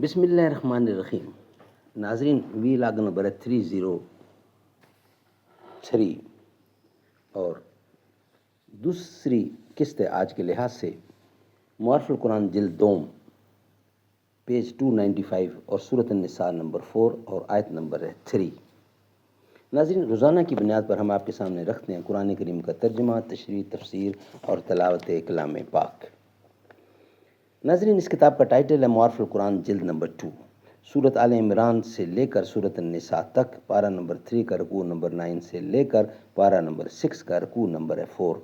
بسم اللہ الرحمن الرحیم. ناظرین، وی لاگ نمبر 303 اور دوسری قسط آج کے لحاظ سے معارف القرآن جلد دوم پیج 295 اور سورۃ النساء نمبر 4 اور آیت نمبر 3. ناظرین، روزانہ کی بنیاد پر ہم آپ کے سامنے رکھتے ہیں قرآن کریم کا ترجمہ، تشریح، تفسیر اور تلاوت کلام پاک. ناظرین، اس کتاب کا ٹائٹل ہے معارف القرآن جلد نمبر 2، سورۃ آل عمران سے لے کر سورۃ النساء تک، پارہ نمبر 3 کا رکوع نمبر 9 سے لے کر پارہ نمبر 6 کا رکوع نمبر 4.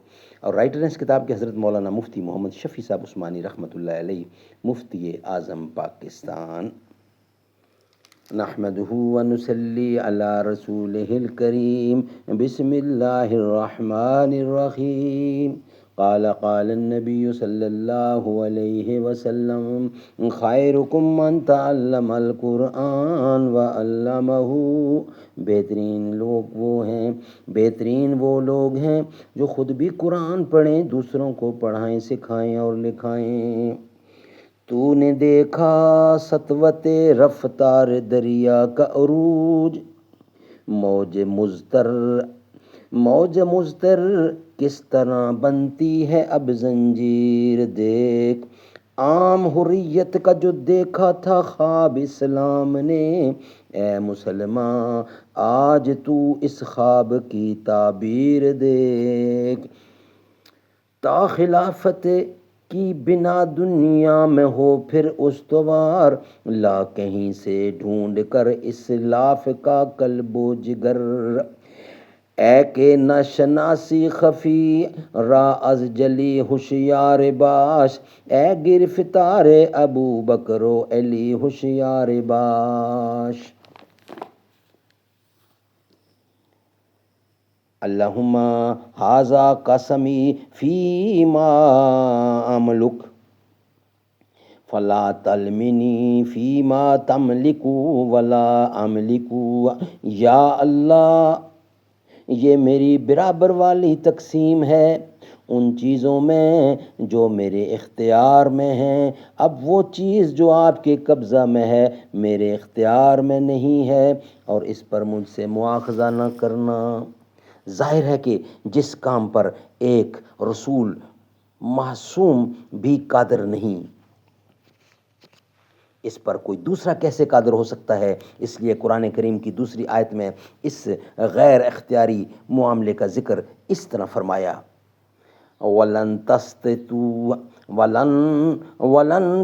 اور رائٹر ہیں اس کتاب کے حضرت مولانا مفتی محمد شفیع صاحب عثمانی رحمۃ اللہ علیہ، مفتی اعظم پاکستان. نحمده ونصلی علی رسولہ الکریم. بسم اللہ الرحمن الرحیم. قال النبی صلی اللہ علیہ وسلم: خیرکم من تعلم القرآن وعلمہ. بہترین وہ لوگ ہیں جو خود بھی قرآن پڑھیں، دوسروں کو پڑھائیں، سکھائیں اور لکھائیں. تو نے دیکھا سطوت رفتار دریا کا عروج، موج مضطر کس طرح بنتی ہے اب زنجیر. دیکھ عام حریت کا جو دیکھا تھا خواب اسلام نے، اے مسلمان آج تو اس خواب کی تعبیر دیکھ. تا خلافت کی بنا دنیا میں ہو پھر استوار، لا کہیں سے ڈھونڈ کر اسلاف کا قلب و جگر. اے کہ نہ شناسی خفی را از جلی ہوشیار باش، اے گرفتار ابو بکر و علی ہوشیار باش. اللہم ھذا قسمی فیما املک فلا تلمنی فیما تملک ولا املک. یا اللہ، یہ میری برابر والی تقسیم ہے ان چیزوں میں جو میرے اختیار میں ہیں. اب وہ چیز جو آپ کے قبضہ میں ہے میرے اختیار میں نہیں ہے، اور اس پر مجھ سے مواخذہ نہ کرنا. ظاہر ہے کہ جس کام پر ایک رسول معصوم بھی قادر نہیں، اس پر کوئی دوسرا کیسے قادر ہو سکتا ہے؟ اس لیے قرآن کریم کی دوسری آیت میں اس غیر اختیاری معاملے کا ذکر اس طرح فرمایا: وَلَن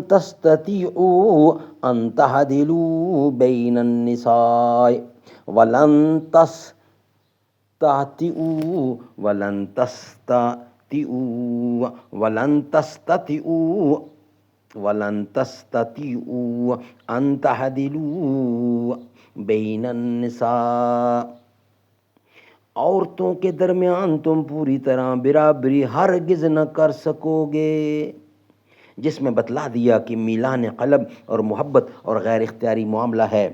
تَسْتَطِيعُوا أَن تَعْدِلُوا بَيْنَ النِّسَاءِ وَلَن تستطيعوا أن تعدلوا بين النساء. عورتوں کے درمیان تم پوری طرح برابری ہرگز نہ کر سکو گے. جس میں بتلا دیا کہ میلان قلب اور محبت اور غیر اختیاری معاملہ ہے،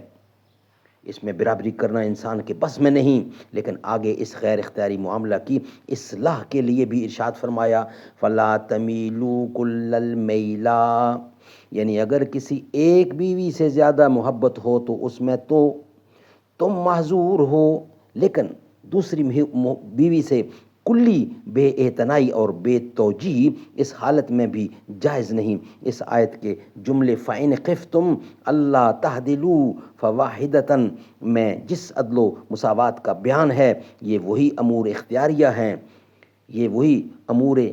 اس میں برابری کرنا انسان کے بس میں نہیں. لیکن آگے اس غیر اختیاری معاملہ کی اصلاح کے لیے بھی ارشاد فرمایا: فلا تمیلوا کل المیلا. یعنی اگر کسی ایک بیوی سے زیادہ محبت ہو تو اس میں تو تم معذور ہو، لیکن دوسری بیوی سے کلی بے اعتنائی اور بے توجیہی اس حالت میں بھی جائز نہیں. اس آیت کے جملے فَإِنْ خِفْتُمْ أَلَّا تَعْدِلُوا فَوَاحِدَةً میں جس عدل و مساوات کا بیان ہے، یہ وہی امور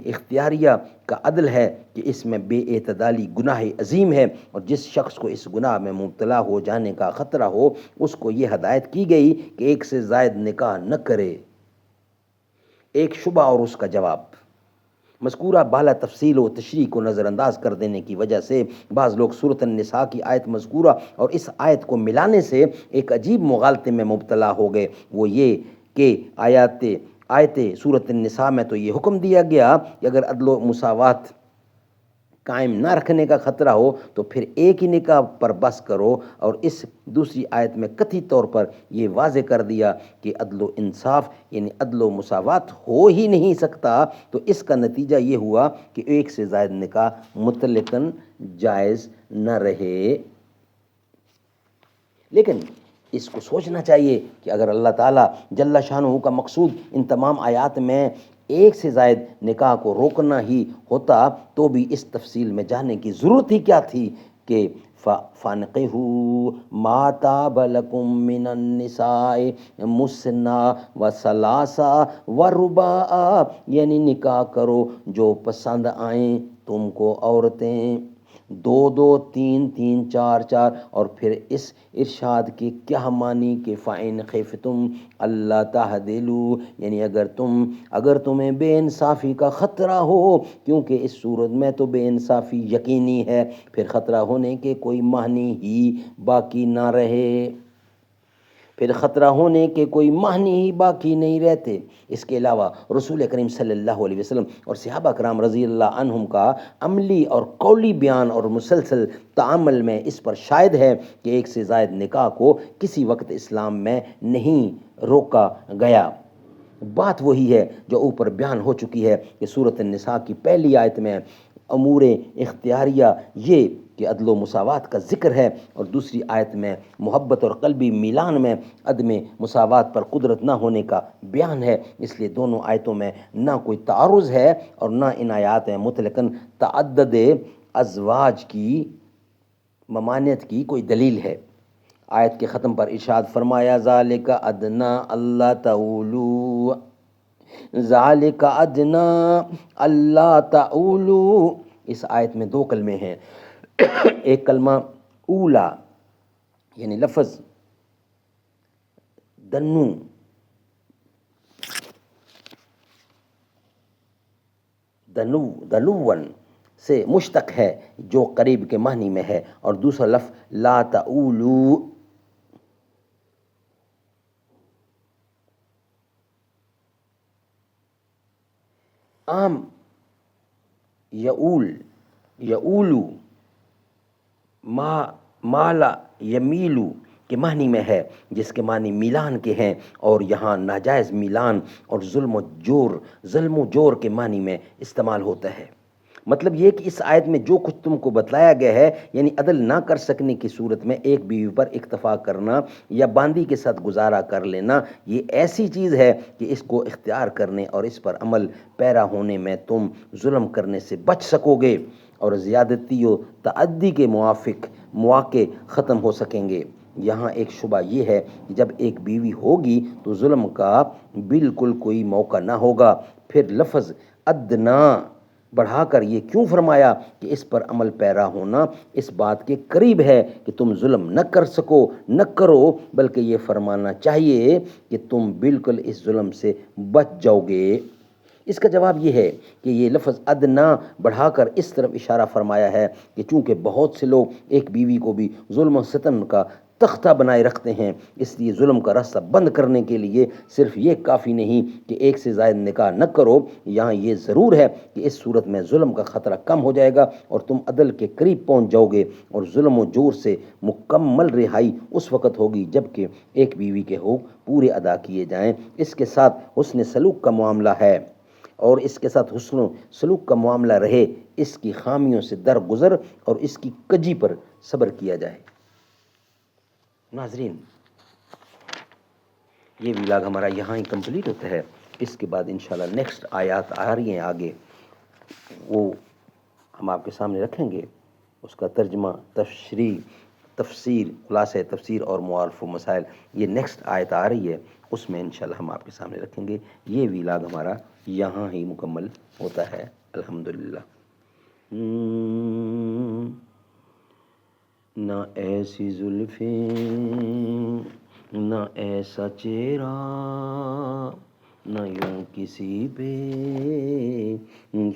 اختیاریہ کا عدل ہے کہ اس میں بے اعتدالی گناہ عظیم ہے، اور جس شخص کو اس گناہ میں مبتلا ہو جانے کا خطرہ ہو اس کو یہ ہدایت کی گئی کہ ایک سے زائد نکاح نہ کرے. ایک شبہ اور اس کا جواب. مذکورہ بالا تفصیل و تشریح کو نظر انداز کر دینے کی وجہ سے بعض لوگ سورۃ النساء کی آیت مذکورہ اور اس آیت کو ملانے سے ایک عجیب مغالطے میں مبتلا ہو گئے. وہ یہ کہ آیت سورۃ النساء میں تو یہ حکم دیا گیا کہ اگر عدل و مساوات قائم نہ رکھنے کا خطرہ ہو تو پھر ایک ہی نکاح پر بس کرو، اور اس دوسری آیت میں قطعی طور پر یہ واضح کر دیا کہ عدل و انصاف یعنی عدل و مساوات ہو ہی نہیں سکتا. تو اس کا نتیجہ یہ ہوا کہ ایک سے زائد نکاح مطلقاً جائز نہ رہے. لیکن اس کو سوچنا چاہیے کہ اگر اللہ تعالیٰ جل شانہ کا مقصود ان تمام آیات میں ایک سے زائد نکاح کو روکنا ہی ہوتا تو بھی اس تفصیل میں جانے کی ضرورت ہی کیا تھی کہ فَانْقِحُوا مَا طَابَ لَكُم مِّنَ النِّسَاءِ مُثْنَىٰ وَثَلَاثَ وَرُبَاعَ، یعنی نکاح کرو جو پسند آئیں تم کو عورتیں، دو دو، تین تین، چار چار، اور پھر اس ارشاد کے کیا معنی کہ فَإِنْ خِفْتُمْ أَلَّا تَعْدِلُوا، یعنی اگر تمہیں بے انصافی کا خطرہ ہو، کیونکہ اس صورت میں تو بے انصافی یقینی ہے، پھر خطرہ ہونے کے کوئی معنی ہی باقی نہ رہے، نہیں رہتے۔ اس کے علاوہ رسول کریم صلی اللہ علیہ وسلم اور صحابہ کرام رضی اللہ عنہم کا عملی اور قولی بیان اور مسلسل تعامل میں اس پر شاہد ہے کہ ایک سے زائد نکاح کو کسی وقت اسلام میں نہیں روکا گیا۔ بات وہی ہے جو اوپر بیان ہو چکی ہے کہ سورۃ النساء کی پہلی آیت میں امور اختیاریہ یہ کہ عدل و مساوات کا ذکر ہے، اور دوسری آیت میں محبت اور قلبی میلان میں عدم مساوات پر قدرت نہ ہونے کا بیان ہے۔ اس لیے دونوں آیتوں میں نہ کوئی تعارض ہے اور نہ ان آیات میں مطلقاً تعدد ازواج کی ممانعت کی کوئی دلیل ہے۔ آیت کے ختم پر ارشاد فرمایا ذالک ادنا اللہ تعولو، ذالک ادنا اللہ تعولو۔ اس آیت میں دو کلمے ہیں، ایک کلمہ اولا یعنی لفظ دنون سے مشتق ہے جو قریب کے معنی میں ہے، اور دوسرا لفظ لا تعولو عام یعولو مالا یمیلو کے معنی میں ہے، جس کے معنی میلان کے ہیں، اور یہاں ناجائز میلان اور ظلم و جور کے معنی میں استعمال ہوتا ہے۔ مطلب یہ کہ اس آیت میں جو کچھ تم کو بتلایا گیا ہے، یعنی عدل نہ کر سکنے کی صورت میں ایک بیوی پر اکتفا کرنا یا باندی کے ساتھ گزارا کر لینا، یہ ایسی چیز ہے کہ اس کو اختیار کرنے اور اس پر عمل پیرا ہونے میں تم ظلم کرنے سے بچ سکو گے، اور زیادتی و تعدی کے مواقع ختم ہو سکیں گے۔ یہاں ایک شبہ یہ ہے کہ جب ایک بیوی ہوگی تو ظلم کا بالکل کوئی موقع نہ ہوگا، پھر لفظ ادنا بڑھا کر یہ کیوں فرمایا کہ اس پر عمل پیرا ہونا اس بات کے قریب ہے کہ تم ظلم نہ کرو، بلکہ یہ فرمانا چاہیے کہ تم بالکل اس ظلم سے بچ جاؤ گے۔ اس کا جواب یہ ہے کہ یہ لفظ ادنا بڑھا کر اس طرف اشارہ فرمایا ہے کہ چونکہ بہت سے لوگ ایک بیوی کو بھی ظلم و ستم کا تختہ بنائے رکھتے ہیں، اس لیے ظلم کا راستہ بند کرنے کے لیے صرف یہ کافی نہیں کہ ایک سے زائد نکاح نہ کرو، یہاں یہ ضرور ہے کہ اس صورت میں ظلم کا خطرہ کم ہو جائے گا اور تم عدل کے قریب پہنچ جاؤ گے، اور ظلم و جور سے مکمل رہائی اس وقت ہوگی جب کہ ایک بیوی کے حقوق پورے ادا کیے جائیں۔ اس کے ساتھ حسن سلوک کا معاملہ ہے، اور اس کے ساتھ حسن و سلوک کا معاملہ رہے، اس کی خامیوں سے درگزر اور اس کی کجی پر صبر کیا جائے۔ ناظرین، یہ ولاگ ہمارا یہاں ہی کمپلیٹ ہوتا ہے۔ اس کے بعد انشاءاللہ نیکسٹ آیات آ رہی ہیں آگے، وہ ہم آپ کے سامنے رکھیں گے، اس کا ترجمہ، تشریح، تفسیر، خلاصہ تفسیر اور معارف و مسائل، یہ نیکسٹ آیت آ رہی ہے، اس میں انشاءاللہ ہم آپ کے سامنے رکھیں گے۔ یہ ولاگ ہمارا یہاں ہی مکمل ہوتا ہے الحمدللہ۔ نہ ایسی زلفیں، نہ ایسا چہرہ، نہ یوں کسی پہ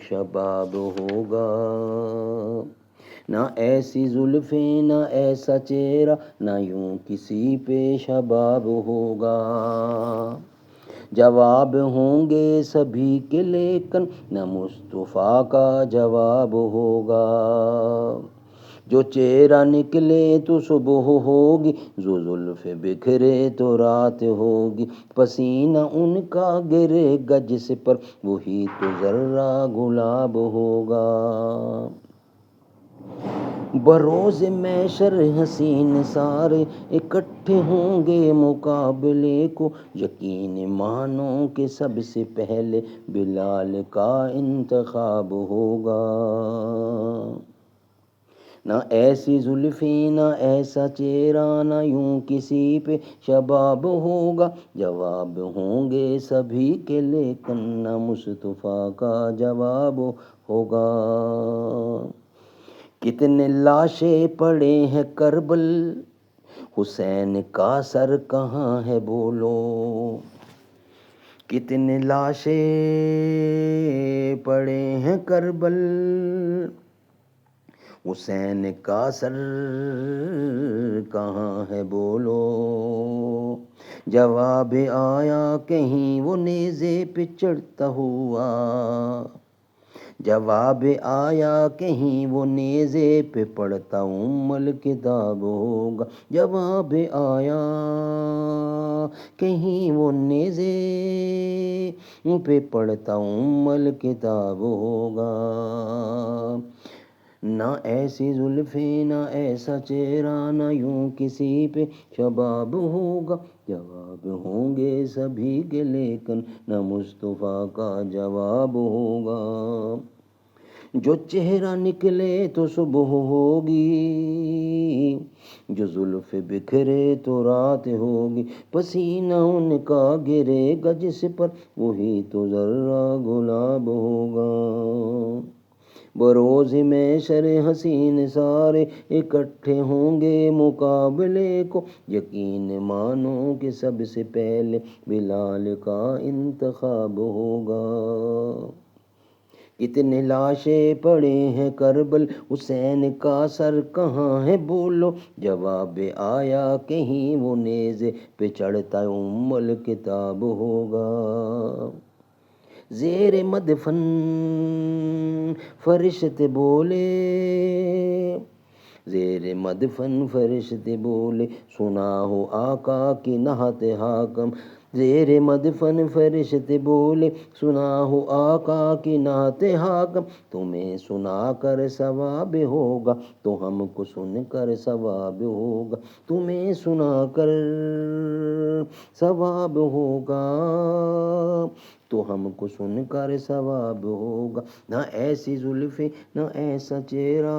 شباب ہوگا، نہ ایسی زلفیں، نہ ایسا چہرہ، نہ یوں کسی پہ شباب ہوگا، جواب ہوں گے سبھی کے لیکن نہ مصطفیٰ کا جواب ہوگا، جو چہرہ نکلے تو صبح ہوگی، جو زلف بکھرے تو رات ہوگی، پسینہ ان کا گرے گا جس پر وہی تو ذرہ گلاب ہوگا۔ بروز محشر حسین سارے اکٹھے ہوں گے مقابلے کو، یقین مانو کہ سب سے پہلے بلال کا انتخاب ہوگا۔ نہ ایسی زلفیں نہ ایسا چہرہ، نہ یوں کسی پہ شباب ہوگا، جواب ہوں گے سبھی کے لیکن نہ مصطفیٰ کا جواب ہوگا۔ کتنے لاشیں پڑے ہیں کربل، حسین کا سر کہاں ہے بولو۔ کتنے لاشیں پڑے ہیں کربل، حسین کا سر کہاں ہے بولو۔ جواب آیا کہیں وہ نیزے پہ چڑھتا ہوا، جواب آیا کہیں وہ نیزے پہ پڑھتا الکتاب ہوگا، جواب آیا کہیں وہ نیزے پہ پڑھتا الکتاب ہوگا۔ نہ ایسی زلفیں نہ ایسا چہرہ، نہ یوں کسی پہ شباب ہوگا، جواب ہوں گے سبھی کے لیکن نہ مصطفیٰ کا جواب ہوگا۔ جو چہرہ نکلے تو صبح ہوگی، جو زلف بکھرے تو رات ہوگی، پسینہ ان کا گرے گا جس پر وہی تو ذرہ گلاب ہوگا۔ بروز محشر حسین سارے اکٹھے ہوں گے مقابلے کو، یقین مانو کہ سب سے پہلے بلال کا انتخاب ہوگا۔ کتنے لاشیں پڑے ہیں کربل، حسین کا سر کہاں ہے بولو، جواب آیا کہیں وہ نیزے پہ چڑھتا الکتاب ہوگا۔ زیر مدفن فرشتے بولے، زیر مدفن فرشتے بولے، سنا ہو آقا کی نعت حاکم، زیر مدفن فرشتے بولے، سنا ہو آقا کی نعت حاکم، تمہیں سنا کر ثواب ہوگا تو ہم کو سن کر ثواب ہوگا، تمہیں سنا کر ثواب ہوگا تو ہم کو سن کر ثواب ہوگا۔ نہ ایسی زلفیں نہ ایسا چہرہ،